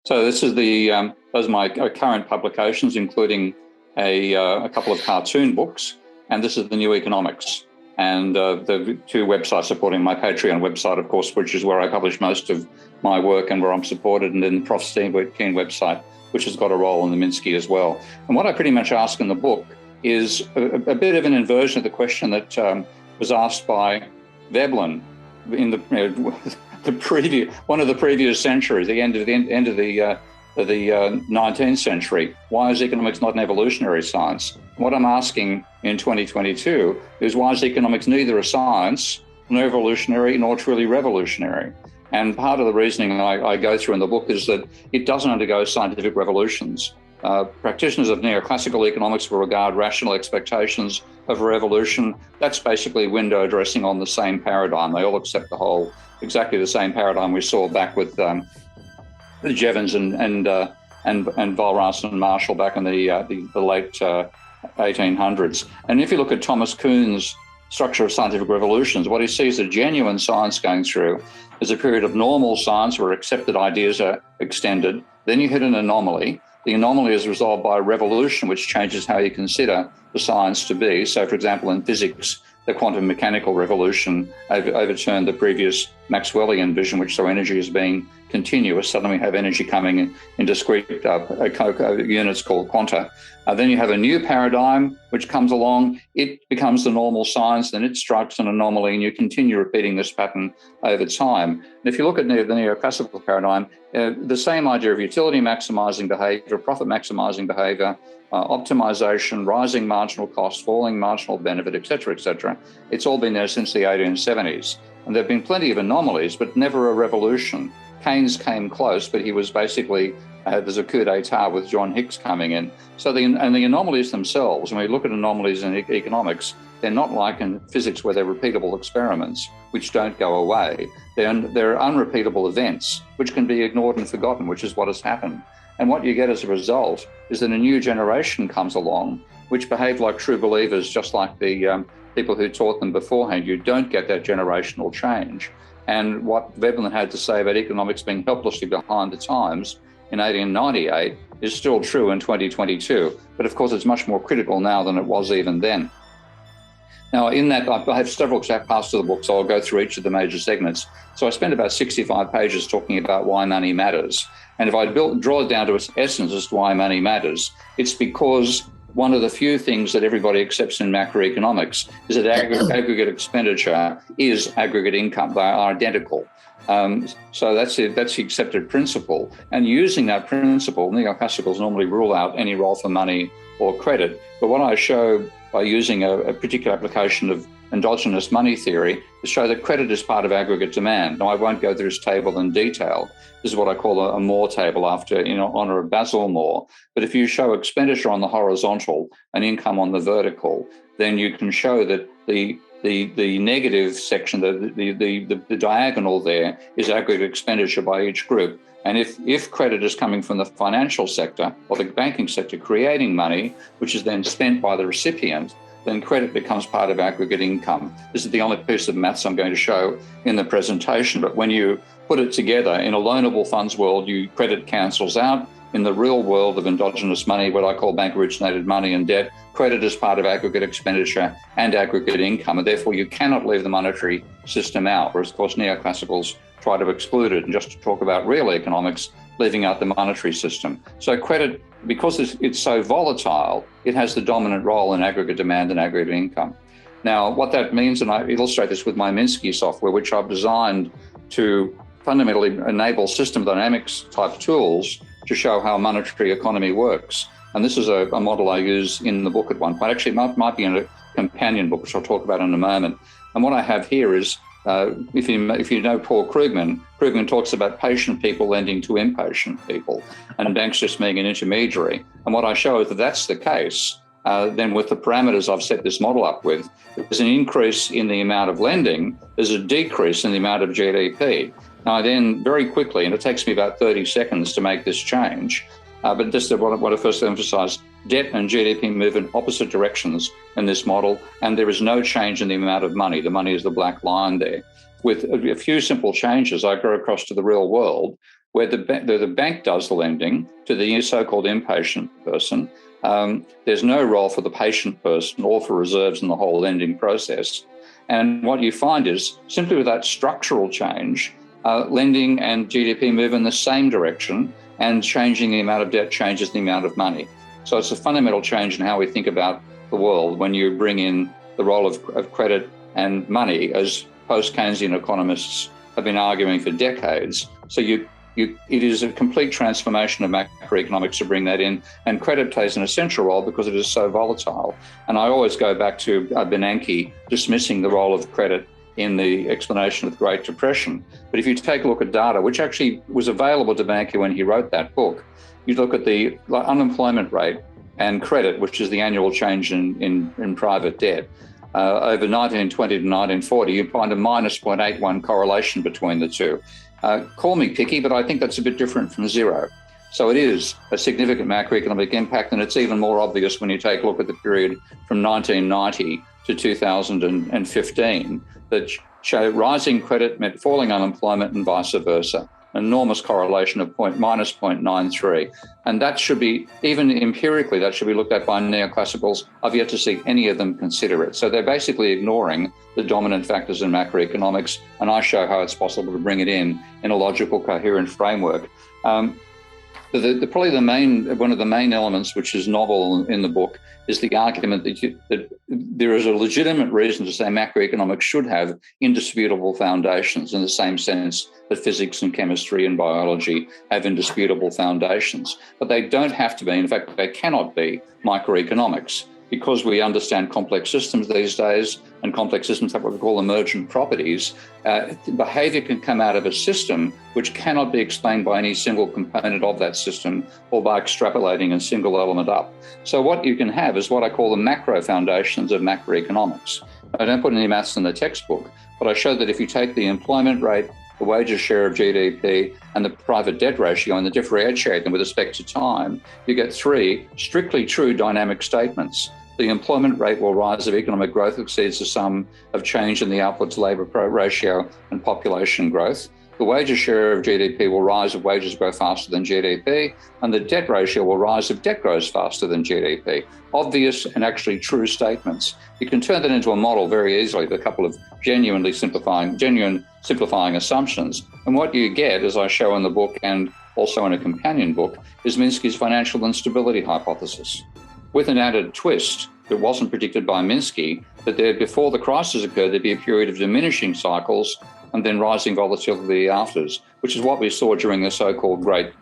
So this is those are my current publications, including a couple of cartoon books, and this is the New Economics, and the two websites supporting my Patreon website, of course, which is where I publish most of my work and where I'm supported, and then the Prof. Steve Keen website, which has got a role in the Minsky as well. And what I pretty much ask in the book is a bit of an inversion of the question that was asked by Veblen in one of the previous centuries, the end of the 19th century. Why is economics not an evolutionary science? What I'm asking in 2022 is, why is economics neither a science, nor evolutionary, nor truly revolutionary? And part of the reasoning I go through in the book is that it doesn't undergo scientific revolutions. Practitioners of neoclassical economics will regard rational expectations of a revolution. That's basically window dressing on the same paradigm. They all accept exactly the same paradigm we saw back with Jevons and Walras and Marshall back in the late 1800s. And if you look at Thomas Kuhn's structure of scientific revolutions, what he sees a genuine science going through is a period of normal science where accepted ideas are extended. Then you hit an anomaly. The anomaly is resolved by a revolution, which changes how you consider the science to be. So, for example, in physics, the quantum mechanical revolution overturned the previous Maxwellian vision, which saw energy as being continuous. Suddenly we have energy coming in discrete units called quanta. Then you have a new paradigm which comes along. It becomes the normal science, then it strikes an anomaly, and you continue repeating this pattern over time. And if you look at the neoclassical paradigm, the same idea of utility maximizing behavior, profit maximizing behavior, optimization, rising marginal cost, falling marginal benefit, et cetera, it's all been there since the 1870s. And there have been plenty of anomalies, but never a revolution. Keynes came close, but he was basically, there's a coup d'etat with John Hicks coming in. So the anomalies themselves, when we look at anomalies in economics, they're not like in physics where they're repeatable experiments, which don't go away. They're unrepeatable events, which can be ignored and forgotten, which is what has happened. And what you get as a result is that a new generation comes along, which behave like true believers, just like the people who taught them beforehand. You don't get that generational change. And what Veblen had to say about economics being helplessly behind the times in 1898 is still true in 2022. But of course, it's much more critical now than it was even then. Now, in that, I have several parts to the book, so I'll go through each of the major segments. So I spent about 65 pages talking about why money matters. And if I draw it down to its essence as to why money matters, it's because one of the few things that everybody accepts in macroeconomics is that aggregate expenditure is aggregate income. They are identical. So that's the accepted principle. And using that principle, neoclassicals normally rule out any role for money or credit. But what I show by using a particular application of endogenous money theory to show that credit is part of aggregate demand. Now, I won't go through this table in detail. This is what I call a Moore table after, in honor of Basil Moore. But if you show expenditure on the horizontal and income on the vertical, then you can show that the negative section, the diagonal there, is aggregate expenditure by each group. And if credit is coming from the financial sector or the banking sector creating money, which is then spent by the recipient, then credit becomes part of aggregate income. This is the only piece of maths I'm going to show in the presentation. But when you put it together in a loanable funds world, credit cancels out. In the real world of endogenous money, what I call bank originated money and debt, credit is part of aggregate expenditure and aggregate income. And therefore you cannot leave the monetary system out, whereas of course neoclassicals try to exclude it and just to talk about real economics, leaving out the monetary system. So credit, because it's so volatile, it has the dominant role in aggregate demand and aggregate income. Now, what that means, and I illustrate this with my Minsky software, which I've designed to fundamentally enable system dynamics type tools to show how monetary economy works. And this is a model I use in the book at one point. Actually, it might be in a companion book, which I'll talk about in a moment. And what I have here is, if you know Paul Krugman talks about patient people lending to impatient people, and banks just being an intermediary. And what I show is that that's the case. Then with the parameters I've set this model up with, there's an increase in the amount of lending, there's a decrease in the amount of GDP. Now, then very quickly, and it takes me about 30 seconds to make this change, but just what I first emphasize, debt and GDP move in opposite directions in this model, and there is no change in the amount of money. The money is the black line there. With a few simple changes, I go across to the real world. where the bank does the lending to the so-called impatient person. There's no role for the patient person or for reserves in the whole lending process. And what you find is simply with that structural change, lending and GDP move in the same direction, and changing the amount of debt changes the amount of money. So it's a fundamental change in how we think about the world when you bring in the role of credit and money, as post-Keynesian economists have been arguing for decades. So it is a complete transformation of macroeconomics to bring that in, and credit plays an essential role because it is so volatile. And I always go back to Bernanke dismissing the role of credit in the explanation of the Great Depression. But if you take a look at data, which actually was available to Bernanke when he wrote that book, you look at the unemployment rate and credit, which is the annual change in private debt, over 1920 to 1940, you find a minus 0.81 correlation between the two. Call me picky, but I think that's a bit different from zero. So it is a significant macroeconomic impact, and it's even more obvious when you take a look at the period from 1990 to 2015 that show rising credit meant falling unemployment and vice versa. Enormous correlation of minus 0.93. And that should be, even empirically, that should be looked at by neoclassicals. I've yet to see any of them consider it. So they're basically ignoring the dominant factors in macroeconomics, and I show how it's possible to bring it in a logical, coherent framework. Probably one of the main elements which is novel in the book is the argument that there is a legitimate reason to say macroeconomics should have indisputable foundations in the same sense that physics and chemistry and biology have indisputable foundations. But they don't have to be, in fact, they cannot be microeconomics, because we understand complex systems these days, and complex systems have what we call emergent properties. Behavior can come out of a system which cannot be explained by any single component of that system or by extrapolating a single element up. So what you can have is what I call the macro foundations of macroeconomics. I don't put any maths in the textbook, but I show that if you take the employment rate, the wages share of GDP, and the private debt ratio, and differentiate them with respect to time, you get three strictly true dynamic statements. The employment rate will rise if economic growth exceeds the sum of change in the output to labour ratio and population growth. The wages share of GDP will rise if wages grow faster than GDP, and the debt ratio will rise if debt grows faster than GDP. Obvious and actually true statements. You can turn that into a model very easily with a couple of genuine simplifying assumptions. And what you get, as I show in the book and also in a companion book, is Minsky's financial instability hypothesis, with an added twist that wasn't predicted by Minsky, that before the crisis occurred, there'd be a period of diminishing cycles and then rising volatility afters, which is what we saw during the so-called Great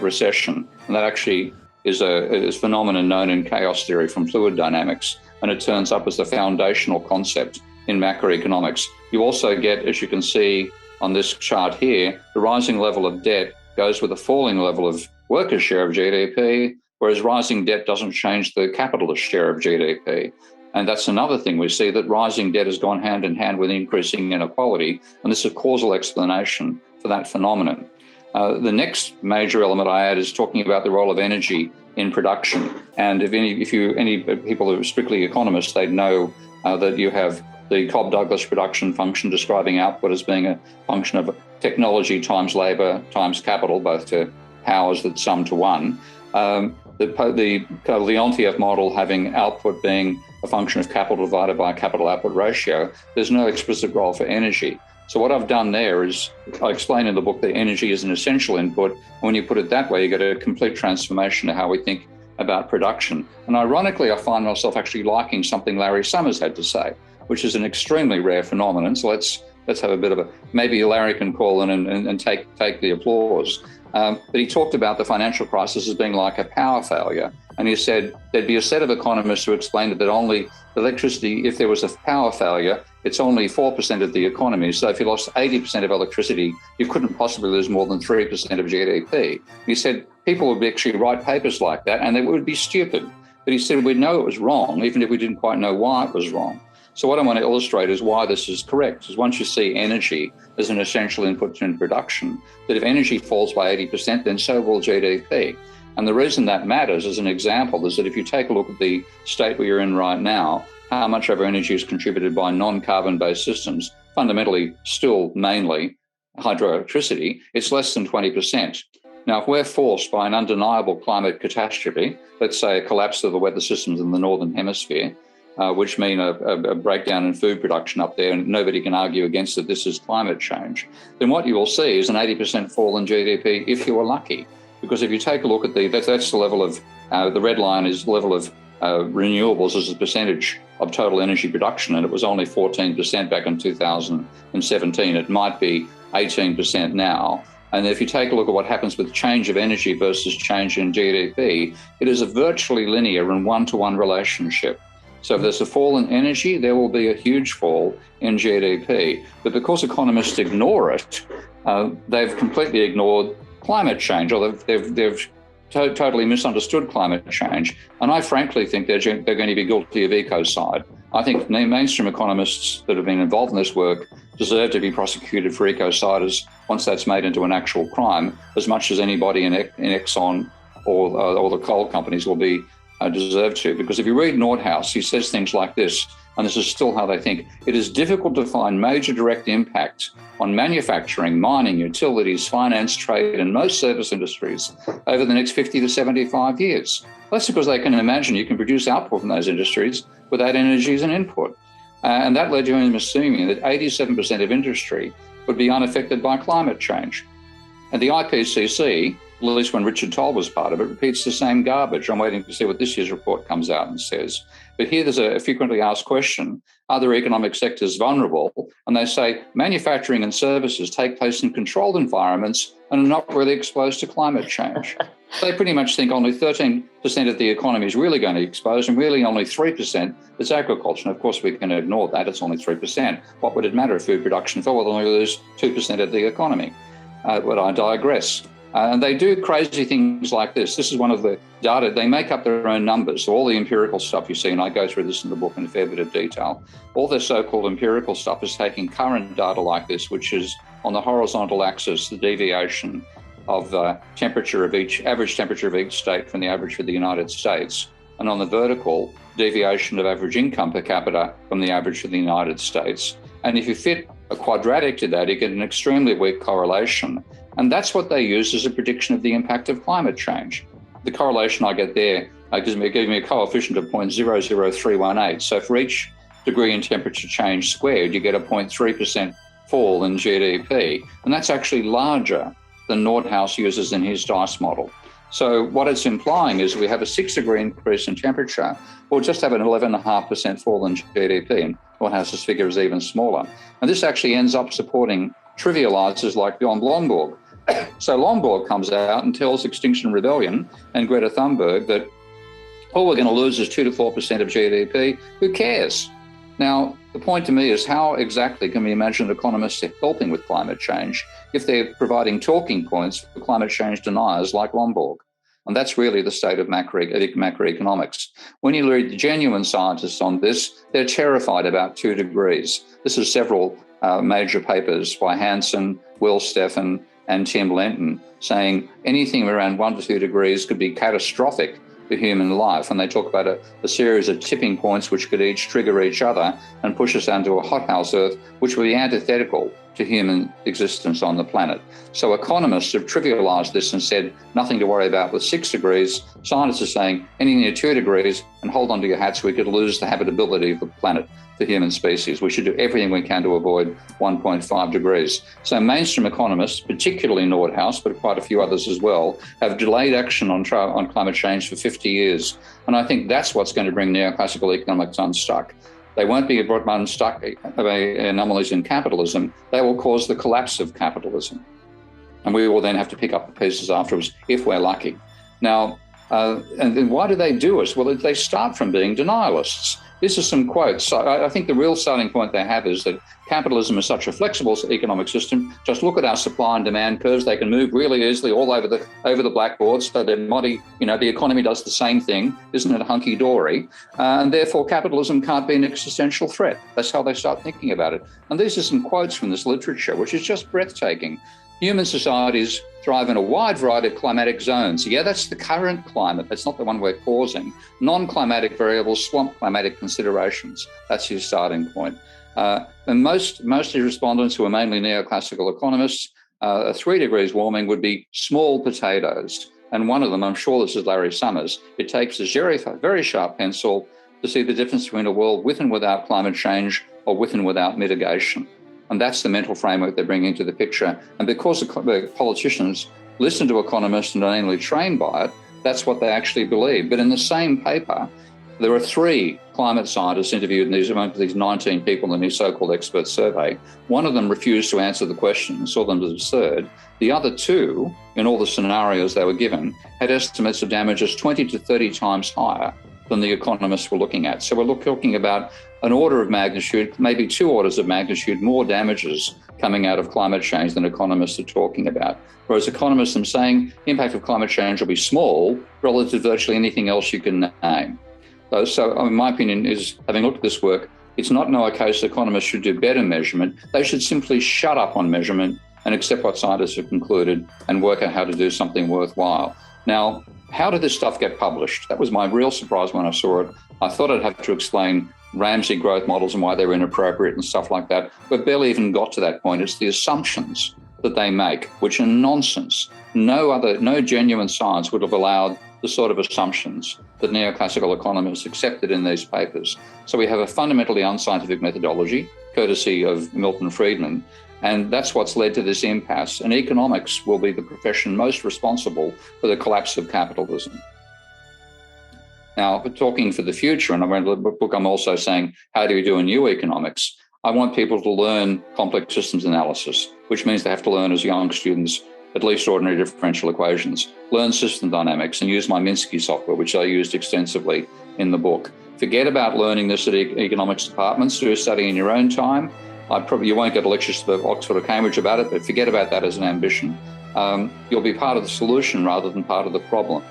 Recession. And that actually is a phenomenon known in chaos theory from fluid dynamics, and it turns up as the foundational concept in macroeconomics. You also get, as you can see on this chart here, the rising level of debt goes with a falling level of workers' share of GDP, whereas rising debt doesn't change the capitalist share of GDP. And that's another thing we see, that rising debt has gone hand in hand with increasing inequality, and this is a causal explanation for that phenomenon. The next major element I add is talking about the role of energy in production. And if any people who are strictly economists, they'd know that you have the Cobb-Douglas production function describing output as being a function of technology times labour times capital, both to powers that sum to one. The Leontief model having output being a function of capital divided by a capital output ratio. There's no explicit role for energy. So what I've done there is I explain in the book that energy is an essential input. And when you put it that way, you get a complete transformation of how we think about production. And ironically, I find myself actually liking something Larry Summers had to say, which is an extremely rare phenomenon. So let's have a bit of maybe Larry can call in and take the applause. But he talked about the financial crisis as being like a power failure. And he said there'd be a set of economists who explained that only electricity, if there was a power failure, it's only 4% of the economy. So if you lost 80% of electricity, you couldn't possibly lose more than 3% of GDP. He said people would actually write papers like that and they would be stupid. But he said we'd know it was wrong, even if we didn't quite know why it was wrong. So what I want to illustrate is why this is correct, is once you see energy as an essential input in production, that if energy falls by 80%, then so will GDP. And the reason that matters as an example is that if you take a look at the state we are in right now, how much of our energy is contributed by non-carbon based systems, fundamentally still mainly hydroelectricity, it's less than 20%. Now, if we're forced by an undeniable climate catastrophe, let's say a collapse of the weather systems in the Northern Hemisphere, which mean a breakdown in food production up there, and nobody can argue against it, this is climate change, then what you will see is an 80% fall in GDP if you are lucky. Because if you take a look at that's the level of, the red line is the level of renewables as a percentage of total energy production, and it was only 14% back in 2017. It might be 18% now. And if you take a look at what happens with change of energy versus change in GDP, it is a virtually linear and one-to-one relationship. So if there's a fall in energy, there will be a huge fall in GDP. But because economists ignore it, they've completely ignored climate change, or they've totally misunderstood climate change. And I frankly think they're going to be guilty of ecocide. I think mainstream economists that have been involved in this work deserve to be prosecuted for ecocide once that's made into an actual crime, as much as anybody in Exxon or the coal companies will be deserve to. Because if you read Nordhaus, he says things like this, and this is still how they think: it is difficult to find major direct impact on manufacturing, mining, utilities, finance, trade, and most service industries over the next 50 to 75 years. That's because they can imagine you can produce output from those industries without energy as an input. And that led to him assuming that 87% of industry would be unaffected by climate change. And the IPCC, at least when Richard Toll was part of it, repeats the same garbage. I'm waiting to see what this year's report comes out and says. But here there's a frequently asked question: are there economic sectors vulnerable? And they say manufacturing and services take place in controlled environments and are not really exposed to climate change. They pretty much think only 13% of the economy is really going to be exposed, and really only 3% is agriculture. And of course, we can ignore that. It's only 3%. What would it matter if food production fell? We'll only lose 2% of the economy. But I digress. And they do crazy things like this. This is one of the data. They make up their own numbers. So all the empirical stuff you see, and I go through this in the book in a fair bit of detail, all their so-called empirical stuff is taking current data like this, which is on the horizontal axis, the deviation of the temperature of average temperature of each state from the average for the United States. And on the vertical, deviation of average income per capita from the average for the United States. And if you fit a quadratic to that, you get an extremely weak correlation. And that's what they use as a prediction of the impact of climate change. The correlation I get there gives me a coefficient of 0.00318. So for each degree in temperature change squared, you get a 0.3% fall in GDP. And that's actually larger than Nordhaus uses in his DICE model. So what it's implying is we have a 6-degree increase in temperature, we'll just have an 11.5% fall in GDP. And Nordhaus's figure is even smaller. And this actually ends up supporting trivializers like Bjorn Lomborg. So Lomborg comes out and tells Extinction Rebellion and Greta Thunberg that all we're going to lose is 2 to 4% of GDP. Who cares? Now, the point to me is, how exactly can we imagine economists helping with climate change if they're providing talking points for climate change deniers like Lomborg? And that's really the state of macroeconomics. When you read the genuine scientists on this, they're terrified about 2 degrees. This is several major papers by Hansen, Will Steffen, and Tim Lenton saying anything around 1 to 2 degrees could be catastrophic for human life. And they talk about a series of tipping points which could each trigger each other and push us onto a hothouse Earth, which would be antithetical to human existence on the planet. So economists have trivialized this and said nothing to worry about with 6 degrees. Scientists are saying anything near 2 degrees, and hold on to your hats, we could lose the habitability of the planet for human species. We should do everything we can to avoid 1.5 degrees. So mainstream economists, particularly Nordhaus, but quite a few others as well, have delayed action on climate change for 50 years. And I think that's what's going to bring neoclassical economics unstuck. They won't be brought unstuck by anomalies in capitalism. They will cause the collapse of capitalism. And we will then have to pick up the pieces afterwards if we're lucky. Now, and then why do they do it? Well, they start from being denialists. This is some quotes. I think the real starting point they have is that capitalism is such a flexible economic system. Just look at our supply and demand curves. They can move really easily all over the blackboard. So the economy does the same thing. Isn't it hunky-dory? And therefore, capitalism can't be an existential threat. That's how they start thinking about it. And these are some quotes from this literature, which is just breathtaking. Human societies thrive in a wide variety of climatic zones. Yeah, that's the current climate. That's not the one we're causing. Non-climatic variables swamp climatic considerations. That's your starting point. And most of the respondents, who are mainly neoclassical economists, 3 degrees warming would be small potatoes. And one of them, I'm sure this is Larry Summers, it takes a very sharp pencil to see the difference between a world with and without climate change or with and without mitigation. And that's the mental framework they're bringing to the picture. And because the politicians listen to economists and are only trained by it, that's what they actually believe. But in the same paper, there are 3 climate scientists interviewed among these 19 people in the so-called expert survey. One of them refused to answer the question, saw them as absurd. The other 2, in all the scenarios they were given, had estimates of damages 20 to 30 times higher than the economists were looking at. So we're talking about an order of magnitude, maybe 2 orders of magnitude more damages coming out of climate change than economists are talking about. Whereas economists are saying the impact of climate change will be small relative to virtually anything else you can name. So my opinion is, having looked at this work, it's not no case economists should do better measurement. They should simply shut up on measurement and accept what scientists have concluded and work out how to do something worthwhile. Now, how did this stuff get published? That was my real surprise when I saw it. I thought I'd have to explain Ramsey growth models and why they were inappropriate and stuff like that, but barely even got to that point. It's the assumptions that they make, which are nonsense. No genuine science would have allowed the sort of assumptions that neoclassical economists accepted in these papers. So we have a fundamentally unscientific methodology, courtesy of Milton Friedman, and that's what's led to this impasse. And economics will be the profession most responsible for the collapse of capitalism. Now, talking for the future, and I read the book, I'm also saying, how do we do in new economics? I want people to learn complex systems analysis, which means they have to learn as young students at least ordinary differential equations, learn system dynamics, and use my Minsky software, which I used extensively in the book. Forget about learning this at economics departments. Do studying in your own time. You won't get lectures at Oxford or Cambridge about it, but forget about that as an ambition. You'll be part of the solution rather than part of the problem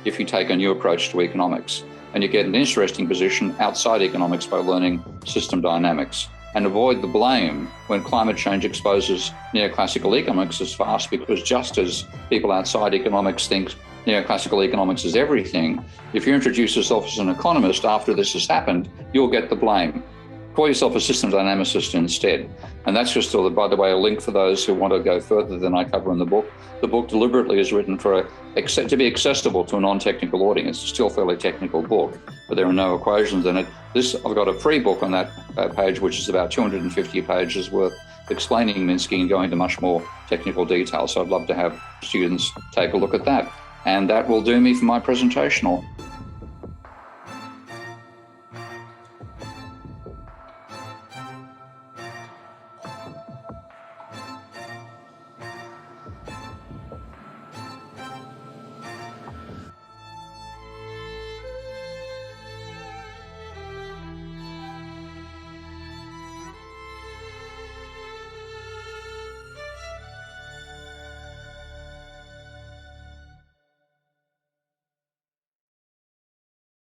if you take a new approach to economics. And you get an interesting position outside economics by learning system dynamics. And avoid the blame when climate change exposes neoclassical economics as fast, because just as people outside economics think neoclassical economics is everything, if you introduce yourself as an economist after this has happened, you'll get the blame. Call yourself a system dynamicist instead. And that's just, by the way, a link for those who want to go further than I cover in the book. The book deliberately is written to be accessible to a non-technical audience. It's still a fairly technical book, but there are no equations in it. I've got a free book on that page, which is about 250 pages worth, explaining Minsky and going into much more technical detail. So I'd love to have students take a look at that. And that will do me for my presentation.